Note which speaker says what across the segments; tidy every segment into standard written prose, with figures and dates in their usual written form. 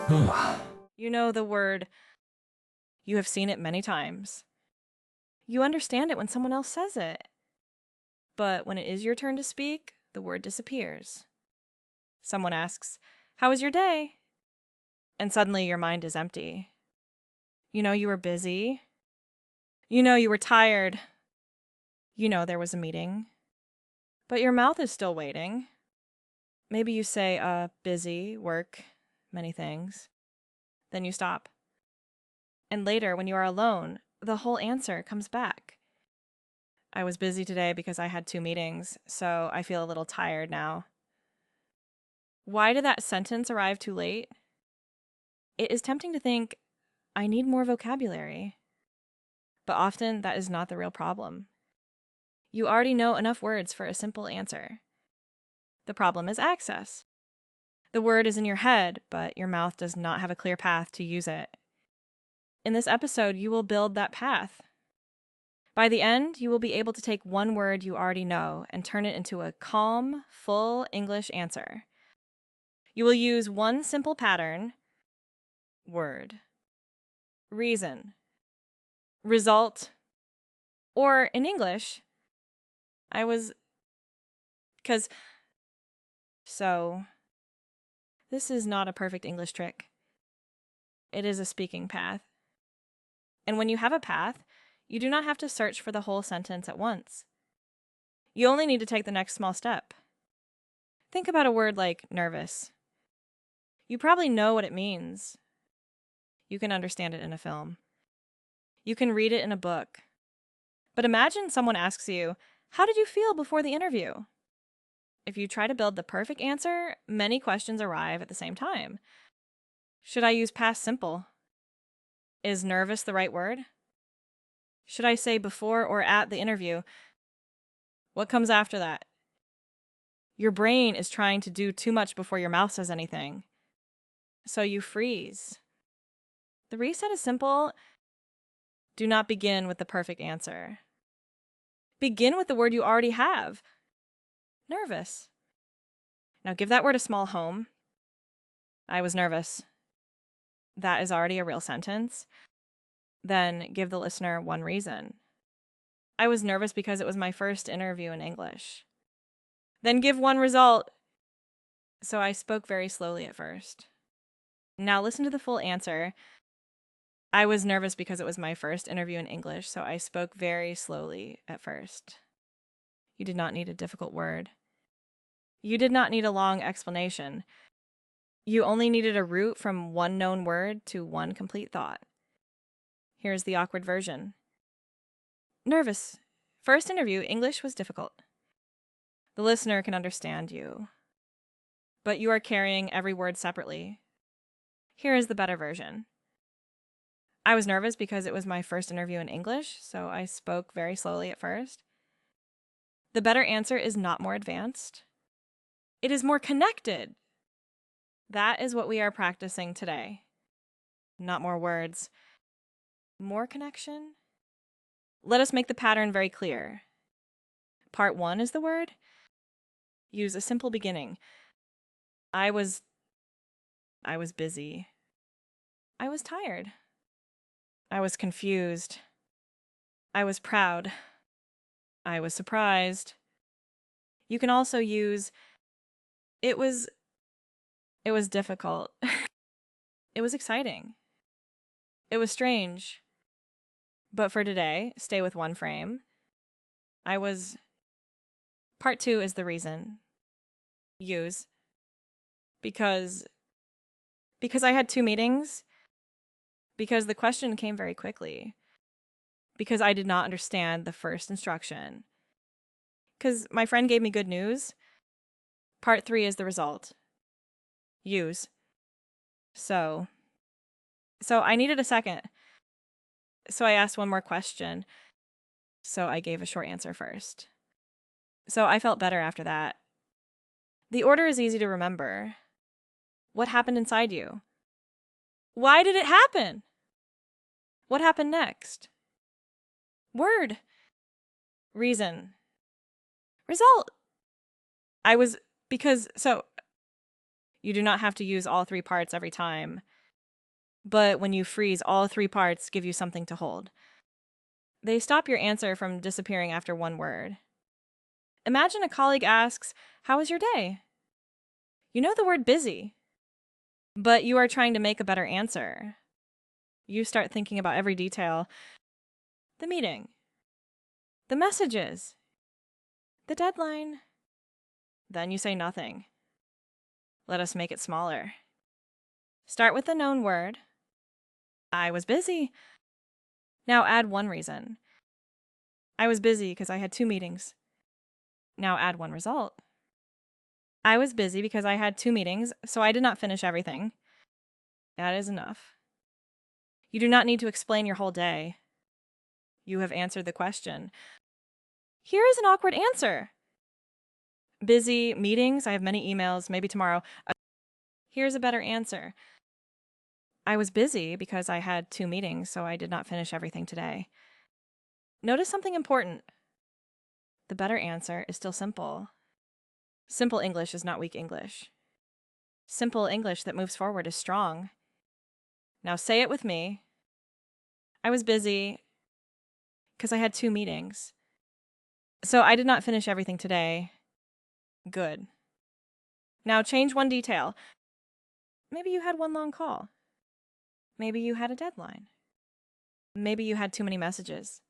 Speaker 1: You know the word, you have seen it many times. You understand it when someone else says it. But when it is your turn to speak, the word disappears. Someone asks, "How was your day?" And suddenly your mind is empty. You know you were busy. You know you were tired. You know there was a meeting. But your mouth is still waiting. Maybe you say, busy, work, many things. Then you stop. And later, when you are alone, the whole answer comes back. I was busy today because I had 2 meetings, so I feel a little tired now. Why did that sentence arrive too late? It is tempting to think, I need more vocabulary. But often that is not the real problem. You already know enough words for a simple answer. The problem is access. The word is in your head, but your mouth does not have a clear path to use it. In this episode, you will build that path. By the end, you will be able to take one word you already know and turn it into a calm, full English answer. You will use one simple pattern: word, reason, result, or in English, I was, because, so, this is not a perfect English trick. It is a speaking path. And when you have a path, you do not have to search for the whole sentence at once. You only need to take the next small step. Think about a word like nervous. You probably know what it means. You can understand it in a film. You can read it in a book. But imagine someone asks you, "How did you feel before the interview?" If you try to build the perfect answer, many questions arrive at the same time. Should I use past simple? Is nervous the right word? Should I say before or at the interview? What comes after that? Your brain is trying to do too much before your mouth says anything. So you freeze. The reset is simple. Do not begin with the perfect answer. Begin with the word you already have. Nervous. Now give that word a small home. I was nervous. That is already a real sentence. Then give the listener one reason. I was nervous because it was my first interview in English. Then give one result. So I spoke very slowly at first. Now listen to the full answer. I was nervous because it was my first interview in English, so I spoke very slowly at first. You did not need a difficult word. You did not need a long explanation. You only needed a route from one known word to one complete thought. Here's the awkward version. Nervous. First interview, English was difficult. The listener can understand you, but you are carrying every word separately. Here is the better version. I was nervous because it was my first interview in English, so I spoke very slowly at first. The better answer is not more advanced. It is more connected. That is what we are practicing today. Not more words. More connection? Let us make the pattern very clear. Part 1 is the word. Use a simple beginning. I was busy. I was tired. I was confused. I was proud. I was surprised. You can also use it was difficult. It was exciting. It was strange. But for today, stay with one frame. I was Part 2 is the reason. Use because I had 2 meetings, because the question came very quickly, because I did not understand the first instruction, because my friend gave me good news. Part 3 is the result. Use. So I needed a second. So I asked one more question. So I gave a short answer first. So I felt better after that. The order is easy to remember. What happened inside you? Why did it happen? What happened next? Word. Reason. Result. I was, because, so you do not have to use all 3 parts every time. But when you freeze, all three parts give you something to hold. They stop your answer from disappearing after one word. Imagine a colleague asks, "How was your day?" You know the word busy, but you are trying to make a better answer. You start thinking about every detail: the meeting, the messages, the deadline. Then you say nothing. Let us make it smaller. Start with a known word. I was busy. Now add one reason. I was busy because I had 2 meetings. Now add one result. I was busy because I had 2 meetings, so I did not finish everything. That is enough. You do not need to explain your whole day. You have answered the question. Here is an awkward answer. Busy, meetings, I have many emails, maybe tomorrow. Here's a better answer. I was busy because I had 2 meetings, so I did not finish everything today. Notice something important. The better answer is still simple. Simple English is not weak English. Simple English that moves forward is strong. Now say it with me. I was busy because I had 2 meetings. So I did not finish everything today. Good. Now change one detail. Maybe you had one long call. Maybe you had a deadline. Maybe you had too many messages.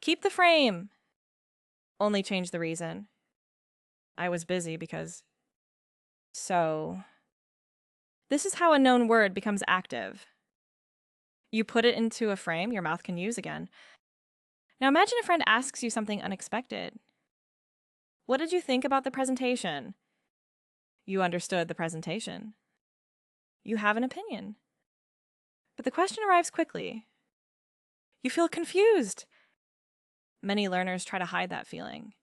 Speaker 1: Keep the frame. Only change the reason. I was busy because... So... This is how a known word becomes active. You put it into a frame your mouth can use again. Now imagine a friend asks you something unexpected. What did you think about the presentation? You understood the presentation. You have an opinion. But the question arrives quickly. You feel confused. Many learners try to hide that feeling.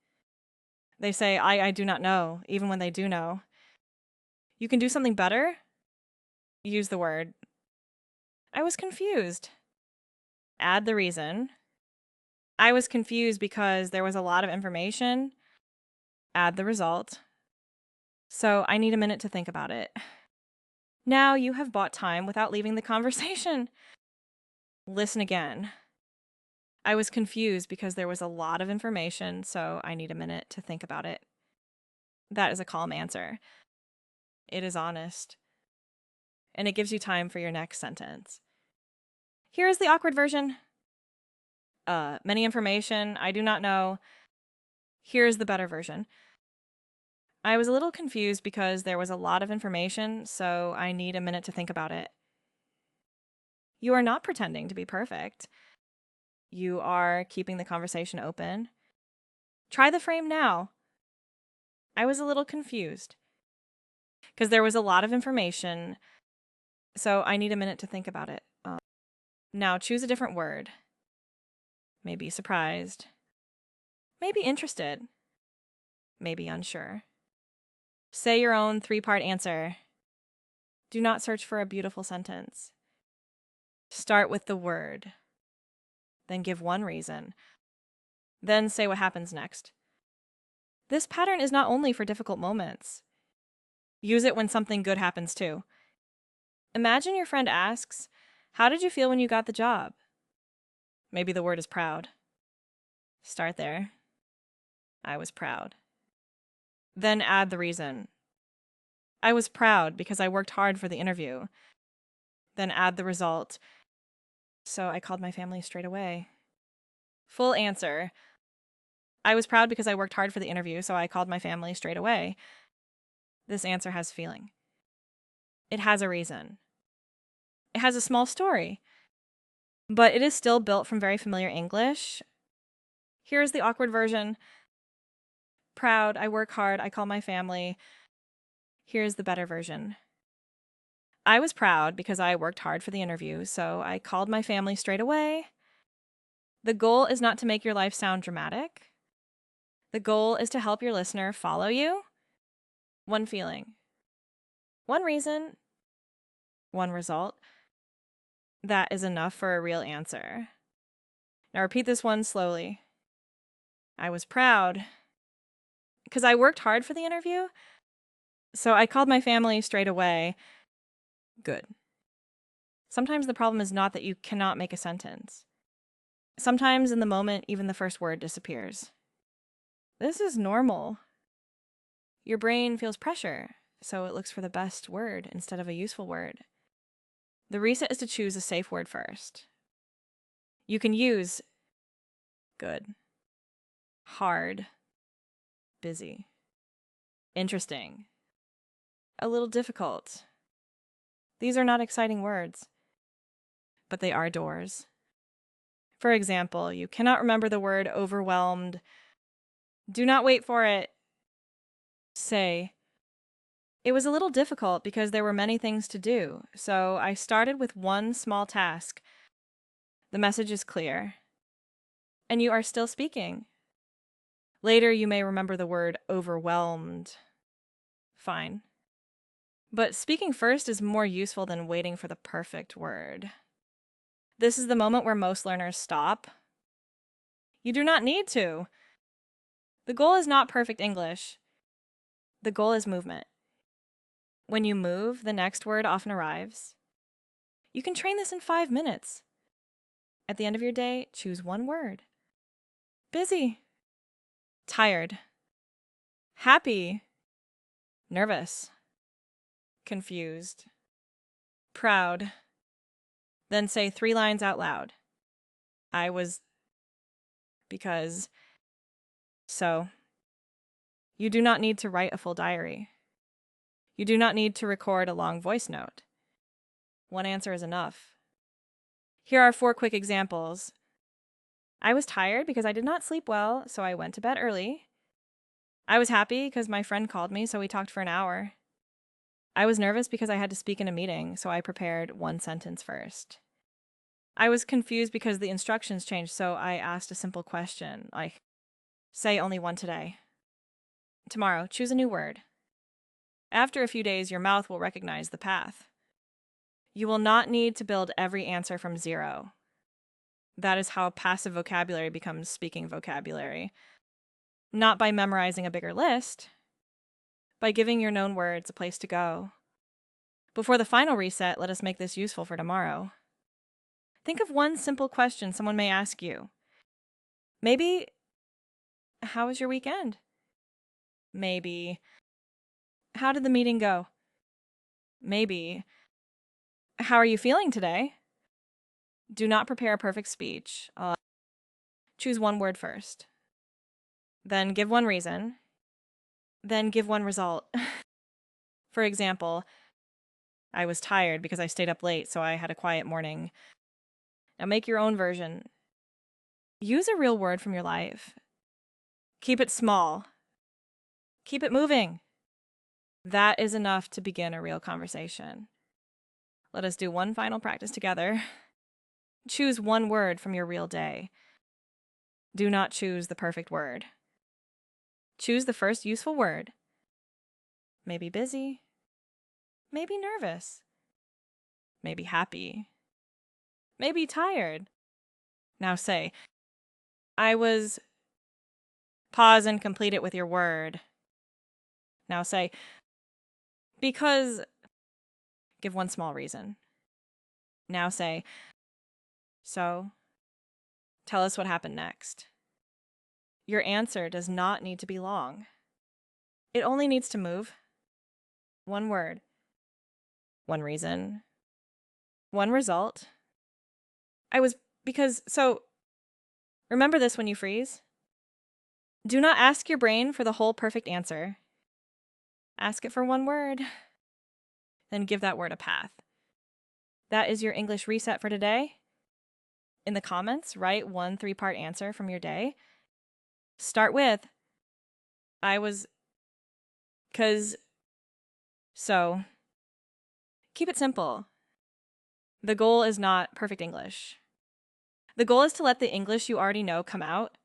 Speaker 1: They say, I do not know, even when they do know. You can do something better? Use the word. I was confused. Add the reason. I was confused because there was a lot of information. Add the result. So I need a minute to think about it. Now you have bought time without leaving the conversation. Listen again. I was confused because there was a lot of information, so I need a minute to think about it. That is a calm answer. It is honest. And it gives you time for your next sentence. Here is the awkward version. Many information, I do not know. Here's the better version. I was a little confused because there was a lot of information, so I need a minute to think about it. You are not pretending to be perfect. You are keeping the conversation open. Try the frame now. I was a little confused because there was a lot of information, so I need a minute to think about it. Now choose a different word. Maybe surprised. Maybe interested. Maybe unsure. Say your own 3-part answer. Do not search for a beautiful sentence. Start with the word. Then give one reason. Then say what happens next. This pattern is not only for difficult moments. Use it when something good happens too. Imagine your friend asks, "How did you feel when you got the job?" Maybe the word is proud. Start there. I was proud. Then add the reason. I was proud because I worked hard for the interview. Then add the result. So I called my family straight away. Full answer. I was proud because I worked hard for the interview, so I called my family straight away. This answer has feeling. It has a reason. It has a small story. But it is still built from very familiar English. Here's the awkward version. Proud, I work hard, I call my family. Here's the better version. I was proud because I worked hard for the interview, so I called my family straight away. The goal is not to make your life sound dramatic. The goal is to help your listener follow you. One feeling. One reason. One result. That is enough for a real answer. Now repeat this one slowly. I was proud because I worked hard for the interview, so I called my family straight away. Good. Sometimes the problem is not that you cannot make a sentence. Sometimes in the moment, even the first word disappears. This is normal. Your brain feels pressure, so it looks for the best word instead of a useful word. The reset is to choose a safe word first. You can use good, hard, busy, interesting, a little difficult. These are not exciting words, but they are doors. For example, you cannot remember the word overwhelmed. Do not wait for it. Say, it was a little difficult because there were many things to do, so I started with one small task. The message is clear. And you are still speaking. Later, you may remember the word overwhelmed. Fine. But speaking first is more useful than waiting for the perfect word. This is the moment where most learners stop. You do not need to. The goal is not perfect English. The goal is movement. When you move, the next word often arrives. You can train this in 5 minutes. At the end of your day, choose one word. Busy. Tired. Happy. Nervous. Confused. Proud. Then say 3 lines out loud. I was, because, so. You do not need to write a full diary. You do not need to record a long voice note. One answer is enough. Here are 4 quick examples. I was tired because I did not sleep well, so I went to bed early. I was happy because my friend called me, so we talked for an hour. I was nervous because I had to speak in a meeting, so I prepared 1 sentence first. I was confused because the instructions changed, so I asked a simple question, like, say only one today. Tomorrow, choose a new word. After a few days, your mouth will recognize the path. You will not need to build every answer from zero. That is how passive vocabulary becomes speaking vocabulary. Not by memorizing a bigger list, by giving your known words a place to go. Before the final reset, let us make this useful for tomorrow. Think of one simple question someone may ask you. Maybe, how was your weekend? Maybe, how did the meeting go? Maybe, how are you feeling today? Do not prepare a perfect speech. Choose one word first. Then give one reason. Then give one result. For example, I was tired because I stayed up late, so I had a quiet morning. Now make your own version. Use a real word from your life. Keep it small. Keep it moving. That is enough to begin a real conversation. Let us do one final practice together. Choose one word from your real day. Do not choose the perfect word. Choose the first useful word. Maybe busy. Maybe nervous. Maybe happy. Maybe tired. Now say, I was. Pause and complete it with your word. Now say, because. Give one small reason. Now say, so. Tell us what happened next. Your answer does not need to be long. It only needs to move. One word. One reason. One result. I was, because, so. Remember this when you freeze. Do not ask your brain for the whole perfect answer. Ask it for one word. Then give that word a path. That is your English reset for today. In the comments, write one 3-part answer from your day. Start with, I was, 'cause, so. Keep it simple. The goal is not perfect English. The goal is to let the English you already know come out